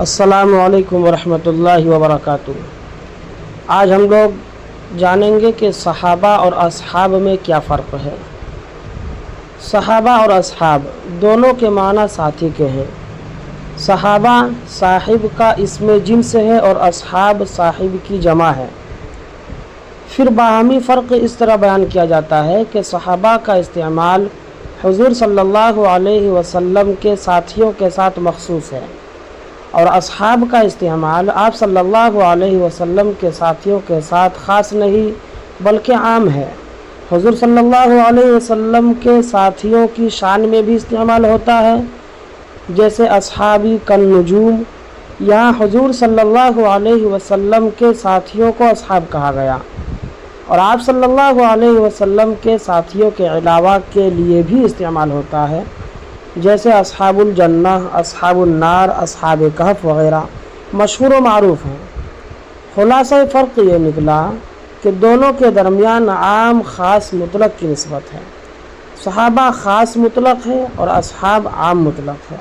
السلام علیکم ورحمۃ اللہ وبرکاتہ۔ آج ہم لوگ جانیں گے کہ صحابہ اور اصحاب میں کیا فرق ہے۔ صحابہ اور اصحاب دونوں کے معنی ساتھی کے ہیں۔ صحابہ صاحب کا اسم جنس ہے اور اصحاب صاحب کی جمع ہے۔ پھر باہمی فرق اس طرح بیان کیا جاتا ہے کہ صحابہ کا استعمال حضور صلی اللہ علیہ وسلم کے ساتھیوں کے ساتھ مخصوص ہے اور اصحاب کا استعمال آپ صلی اللہ علیہ وسلم کے ساتھیوں کے ساتھ خاص نہیں بلکہ عام ہے۔ حضور صلی اللہ علیہ وسلم کے ساتھیوں کی شان میں بھی استعمال ہوتا ہے، جیسے اصحابی کالنجوم۔ یہاں حضور صلی اللہ علیہ وسلم کے ساتھیوں کو اصحاب کہا گیا اور آپ صلی اللہ علیہ وسلم کے ساتھیوں کے علاوہ کے لیے بھی استعمال ہوتا ہے، جیسے اصحاب الجنہ، اصحاب النار، اصحاب کہف وغیرہ مشہور و معروف ہیں۔ خلاصہ فرق یہ نکلا کہ دونوں کے درمیان عام خاص مطلق کی نسبت ہے۔ صحابہ خاص مطلق ہے اور اصحاب عام مطلق ہے۔